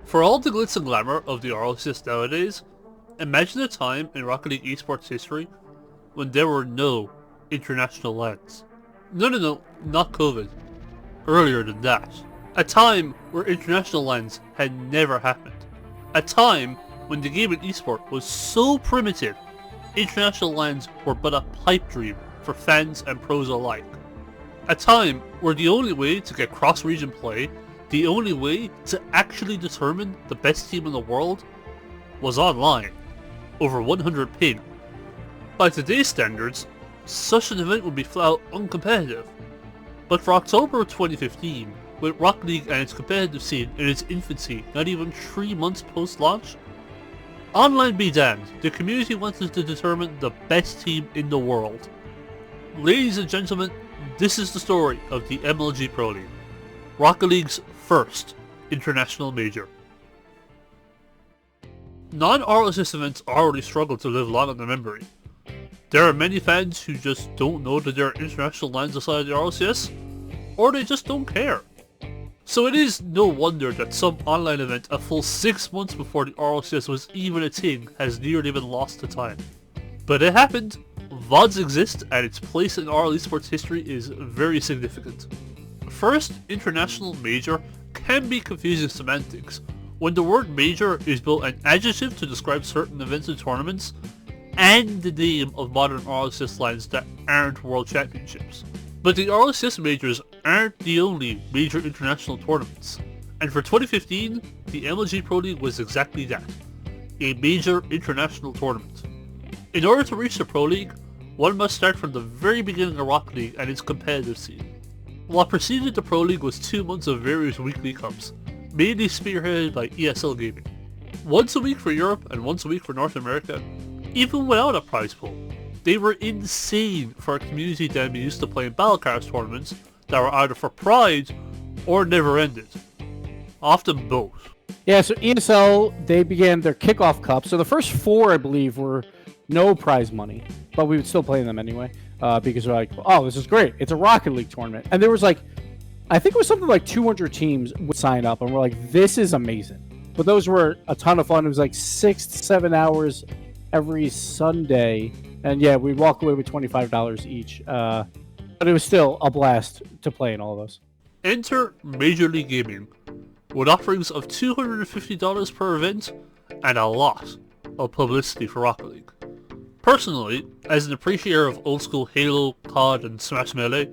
For all the glitz and glamour of the RLCS nowadays, imagine a time in Rocket League esports history when there were no international LANs. No, not COVID. Earlier than that. A time where international LANs had never happened. A time when the game in esport was so primitive, international LANs were but a pipe dream for fans and pros alike. A time where the only way to get cross-region play, the only way to actually determine the best team in the world, was online, over 100 ping. By today's standards, such an event would be flat out uncompetitive. But for October of 2015, with Rocket League and its competitive scene in its infancy not even 3 months post-launch, online be damned, the community wanted to determine the best team in the world. Ladies and gentlemen, this is the story of the MLG Pro League, Rocket League's first international major. Non-RLCS events already struggle to live long in the memory. There are many fans who just don't know that there are international LANs outside of the RLCS, or they just don't care. So it is no wonder that some online event a full 6 months before the RLCS was even a thing has nearly been lost to time. But it happened, VODs exist, and its place in RLEsports history is very significant. First, international major can be confusing semantics, when the word major is both an adjective to describe certain events and tournaments, and the name of modern RLCS LANs that aren't World Championships. But the RLCS majors aren't the only major international tournaments, and for 2015, the MLG Pro League was exactly that, a major international tournament. In order to reach the Pro League, one must start from the very beginning of Rocket League and its competitive scene. What preceded the Pro League was 2 months of various weekly cups, mainly spearheaded by ESL Gaming. Once a week for Europe and once a week for North America, even without a prize pool. They were insane for a community that had been used to playing battle cards tournaments that were either for prize or never ended. Often both. Yeah, so ESL, they began their kickoff cup. So the first 4, I believe, were no prize money, but we would still play them anyway because we're like, oh, this is great. It's a Rocket League tournament. And there was like, I think it was something like 200 teams would sign up, and we're like, this is amazing. But those were a ton of fun. It was like 6 to 7 hours every Sunday. And yeah, we'd walk away with $25 each. But it was still a blast to play in all of those. Enter Major League Gaming, with offerings of $250 per event and a lot of publicity for Rocket League. Personally, as an appreciator of old school Halo, COD and Smash Melee,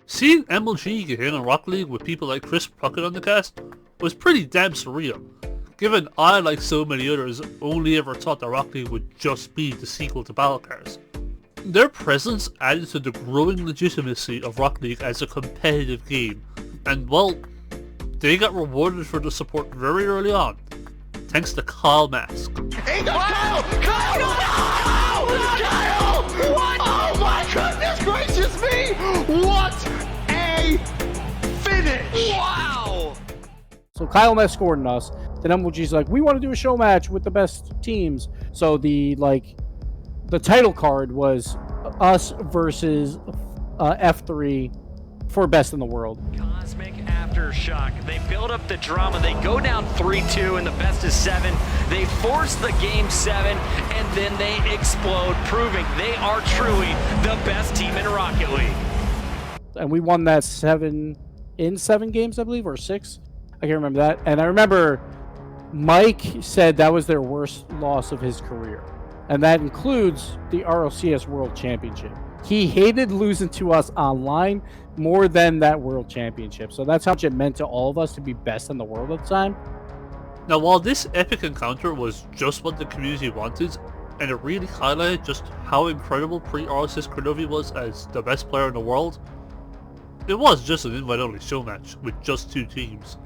seeing MLG get in on Rocket League with people like Chris Puckett on the cast was pretty damn surreal, given I, like so many others, only ever thought that Rocket League would just be the sequel to Battle Cards. Their presence added to the growing legitimacy of Rocket League as a competitive game, and well, they got rewarded for the support very early on, thanks to Kyle Mask. Hey, Kyle! Kyle! No! Kyle! What? Oh my goodness gracious me! What a finish! Wow! So Kyle Mask scored on us. Then MLG's like, we want to do a show match with the best teams. So the title card was us versus F3 for best in the world. Cosmic aftershock. They build up the drama. They go down 3-2 in the best of 7. They force the game 7, and then they explode, proving they are truly the best team in Rocket League. And we won that 7 in 7 games, I believe, or 6. I can't remember that. And I remember Mike said that was their worst loss of his career. And that includes the RLCS World Championship. He hated losing to us online more than that World Championship. So that's how much it meant to all of us to be best in the world at the time. Now, while this epic encounter was just what the community wanted, and it really highlighted just how incredible pre-RLCS Krinovi was as the best player in the world, it was just an invite-only show match with just 2 teams.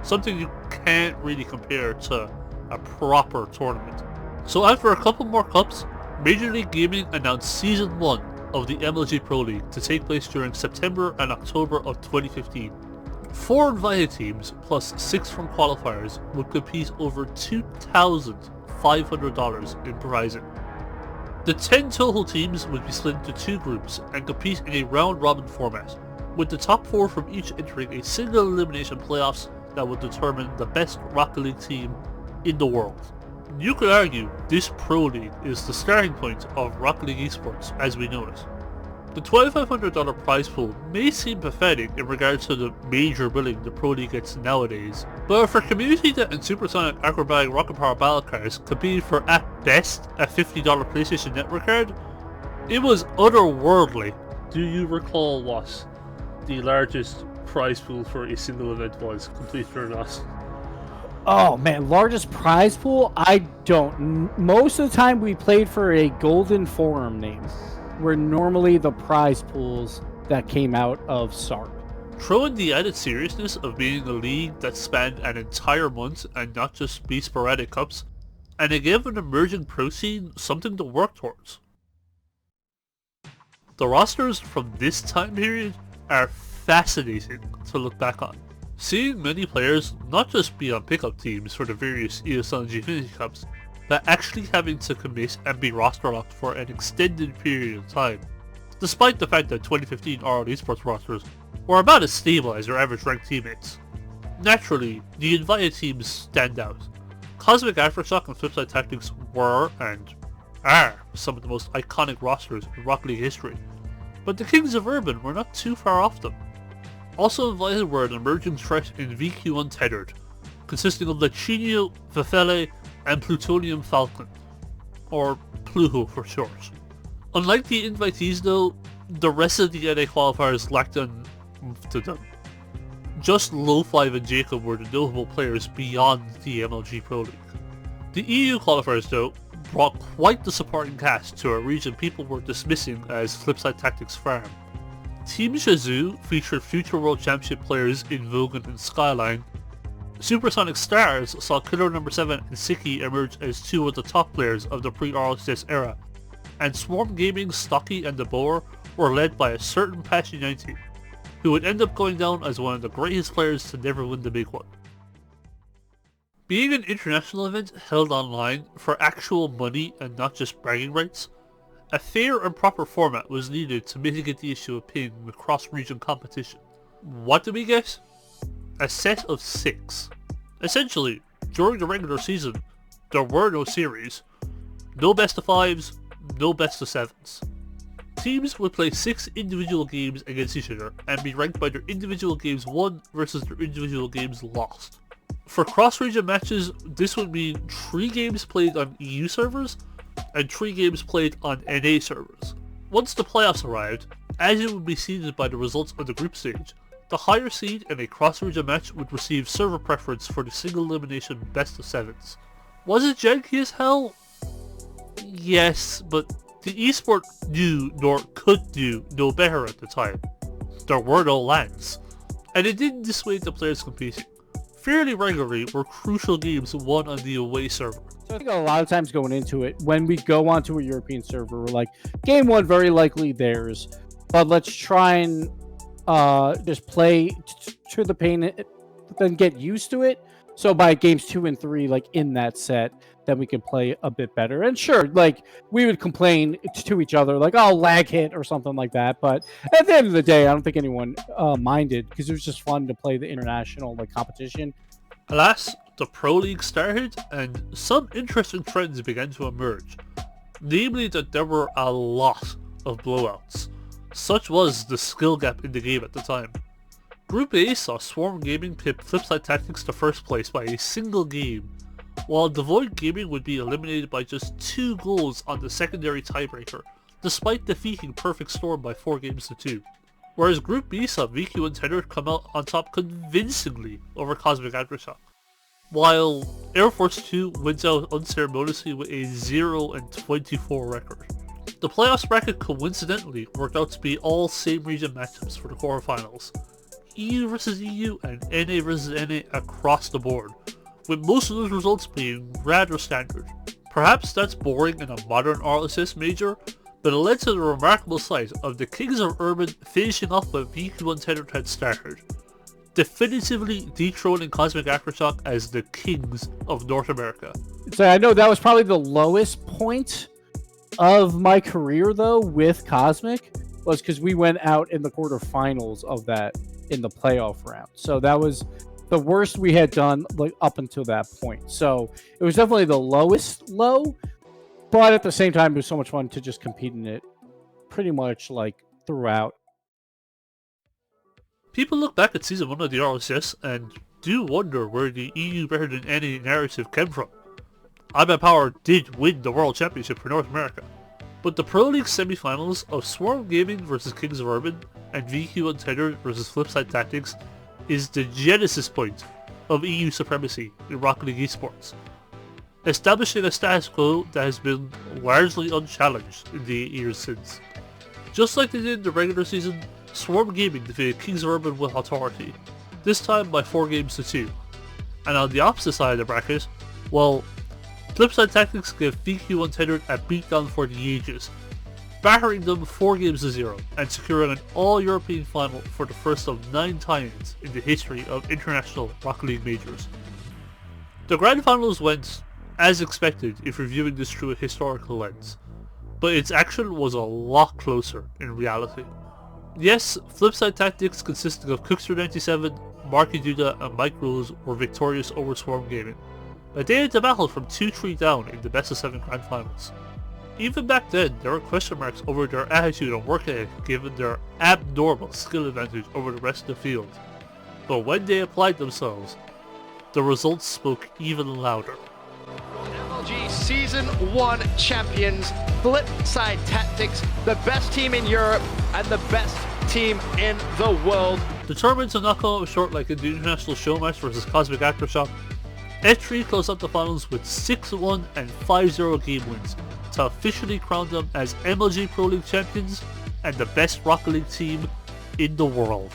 Something you can't really compare to a proper tournament. So after a couple more cups, Major League Gaming announced Season 1 of the MLG Pro League to take place during September and October of 2015. 4 invited teams plus 6 from qualifiers would compete over $2,500 in prizing. The 10 total teams would be split into 2 groups and compete in a round-robin format, with the top 4 from each entering a single elimination playoffs that would determine the best Rocket League team in the world. You could argue this Pro League is the starting point of Rocket League esports as we know it. The $2,500 prize pool may seem pathetic in regards to the major billing the Pro League gets nowadays, but for Community Net and Supersonic Acrobatic Rocket Power Battle Cards competing for at best a $50 PlayStation Network card, it was otherworldly. Do you recall what the largest prize pool for a single event was, completed or not? Oh man, largest prize pool? I don't. Most of the time we played for a Golden Forum name, were normally the prize pools that came out of SARP. Throw in the added seriousness of being a league that spanned an entire month and not just be sporadic cups, and it gave an emerging pro scene something to work towards. The rosters from this time period are fascinating to look back on. Seeing many players not just be on pickup teams for the various ESL and Gfinity Cups, but actually having to commit and be roster locked for an extended period of time, despite the fact that 2015 RLEsports rosters were about as stable as their average ranked teammates. Naturally, the invited teams stand out. Cosmic Aftershock and Flipside Tactics were, and are, some of the most iconic rosters in Rocket League history, but the Kings of Urban were not too far off them. Also invited were an emerging threat in VQ Untethered, consisting of Lachinio, Vefele, and Plutonium Falcon, or Pluho for short. Unlike the invitees though, the rest of the NA qualifiers lacked an oomph to them. Just Lo5 and Jacob were the notable players beyond the MLG Pro League. The EU qualifiers though brought quite the supporting cast to a region people were dismissing as Flipside Tactics Farm. Team Shazoo featured future World Championship players in Vogan and Skyline. Supersonic Stars saw Killer No. 7 and Siki emerge as two of the top players of the pre-RLCS era, and Swarm Gaming's Stocky and DeBoer were led by a certain Passion 90, who would end up going down as one of the greatest players to never win the big one. Being an international event held online for actual money and not just bragging rights, a fair and proper format was needed to mitigate the issue of ping with cross-region competition. What did we get? A set of 6. Essentially, during the regular season, there were no series, no best of 5s, no best of 7s. Teams would play 6 individual games against each other and be ranked by their individual games won versus their individual games lost. For cross-region matches, this would mean 3 games played on EU servers and 3 games played on NA servers. Once the playoffs arrived, as it would be seeded by the results of the group stage, the higher seed in a cross-region match would receive server preference for the single elimination best of 7s. Was it janky as hell? Yes, but the esport knew nor could do no better at the time. There were no LANs, and it didn't dissuade the players competing. Fairly regularly were crucial games won on the away server. So I think a lot of times going into it, when we go onto a European server, we're like, game 1 very likely theirs, but let's try and just play to the pain, then get used to it. So by games 2 and 3, like in that set, then we can play a bit better. And sure, like we would complain to each other, like, oh, lag hit or something like that. But at the end of the day, I don't think anyone minded, because it was just fun to play the international like competition. Alas, the Pro League started and some interesting trends began to emerge. Namely that there were a lot of blowouts. Such was the skill gap in the game at the time. Group A saw Swarm Gaming pip Flipside Tactics to first place by a single game, while Devoid Gaming would be eliminated by just 2 goals on the secondary tiebreaker, despite defeating Perfect Storm by 4 games to 2. Whereas Group B saw VQ and Tethered come out on top convincingly over Cosmic Aftershock, while Air Force 2 wins out unceremoniously with a 0-24 record. The playoffs bracket coincidentally worked out to be all same region matchups for the quarterfinals, EU versus EU and NA versus NA across the board, with most of those results being rather standard. Perhaps that's boring in a modern RLCS major, but it led to the remarkable sight of the Kings of Urban finishing off what VQ Untethered had started, definitively dethroning Cosmic Aftershock as the Kings of North America. So I know that was probably the lowest point of my career though with Cosmic, was because we went out in the quarterfinals of that in the playoff round. So that was the worst we had done like up until that point. So it was definitely the lowest low, but at the same time, it was so much fun to just compete in it pretty much like throughout. People look back at Season 1 of the RLCS and do wonder where the EU better than any narrative came from. iMan Power did win the World Championship for North America, but the Pro League semi-finals of Swarm Gaming versus Kings of Urban and VQ Untethered versus Flipside Tactics is the genesis point of EU supremacy in RocketLeague esports, establishing a status quo that has been largely unchallenged in the 8 years since. Just like they did in the regular season, Swarm Gaming defeated Kings of Urban with authority, this time by 4 games to 2. And on the opposite side of the bracket, well, Flipside Tactics gave VQ Untethered a beatdown for the ages, battering them 4 games to 0 and securing an all-European final for the first of 9 times in the history of international RocketLeague majors. The grand finals went as expected if reviewing this through a historical lens, but its action was a lot closer in reality. Yes, Flipside Tactics consisting of Cookster97, Marky Duda and Mike Rules were victorious over Swarm Gaming, but they had to battle from 2-3 down in the best of 7 grand finals. Even back then, there were question marks over their attitude and work ethic given their abnormal skill advantage over the rest of the field. But when they applied themselves, the results spoke even louder. MLG Season 1 champions, Flipside Tactics, the best team in Europe and the best team in the world. Determined to not come up short like in the International Showmatch versus Cosmic Aftershock, F3 closed out the finals with 6-1 and 5-0 game wins to officially crown them as MLG Pro League champions and the best RocketLeague team in the world.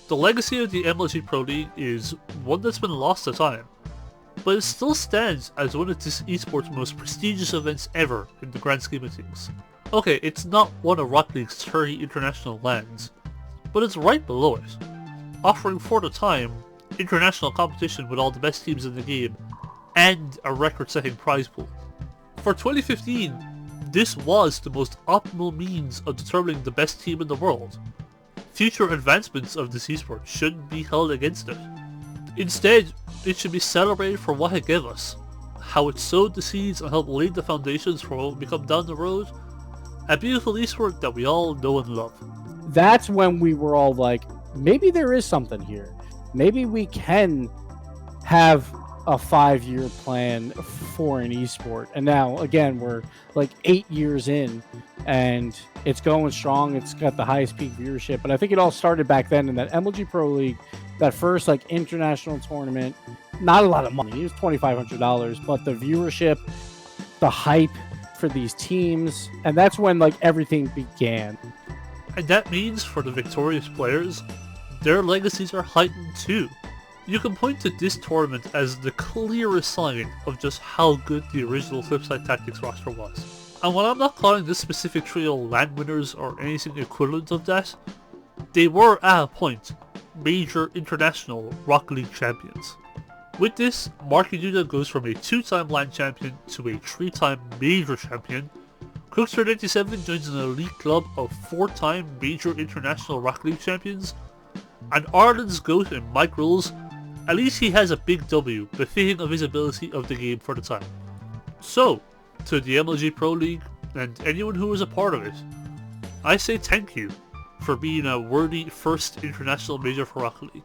The legacy of the MLG Pro League is one that's been lost to time, but it still stands as one of this esports' most prestigious events ever in the grand scheme of things. Okay, it's not one of RocketLeague's 30 international lands, but it's right below it, offering for the time international competition with all the best teams in the game and a record-setting prize pool. For 2015, this was the most optimal means of determining the best team in the world. Future advancements of this esport shouldn't be held against it. Instead, it should be celebrated for what it gave us, how it sowed the seeds and helped lay the foundations for what will become down the road, a beautiful esport that we all know and love. That's when we were all like, maybe there is something here. Maybe we can have a 5-year plan for an esport. And now, again, we're like 8 years in and it's going strong. It's got the highest peak viewership. But I think it all started back then in that MLG Pro League, that first like international tournament. Not a lot of money. It was $2,500, but the viewership, the hype for these teams, and that's when like everything began. And that means for the victorious players, their legacies are heightened too. You can point to this tournament as the clearest sign of just how good the original Flipside Tactics roster was. And while I'm not calling this specific trio land winners or anything equivalent of that, they were at a point major international RocketLeague champions. With this, Marky Duda goes from a 2-time land champion to a 3-time major champion. Cookster97 joins an elite club of 4-time major international RocketLeague champions. And Ireland's GOAT in Mike Rules, at least he has a big W befitting of his ability of the game for the time. So, to the MLG Pro League and anyone who was a part of it, I say thank you for being a worthy first international major for RocketLeague.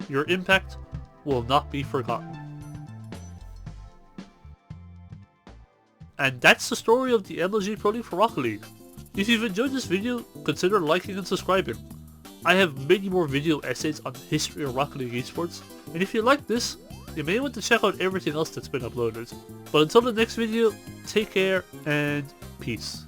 Your impact will not be forgotten. And that's the story of the MLG Pro League for RocketLeague. If you've enjoyed this video, consider liking and subscribing. I have many more video essays on the history of RocketLeague esports, and if you like this, you may want to check out everything else that's been uploaded. But until the next video, take care and peace.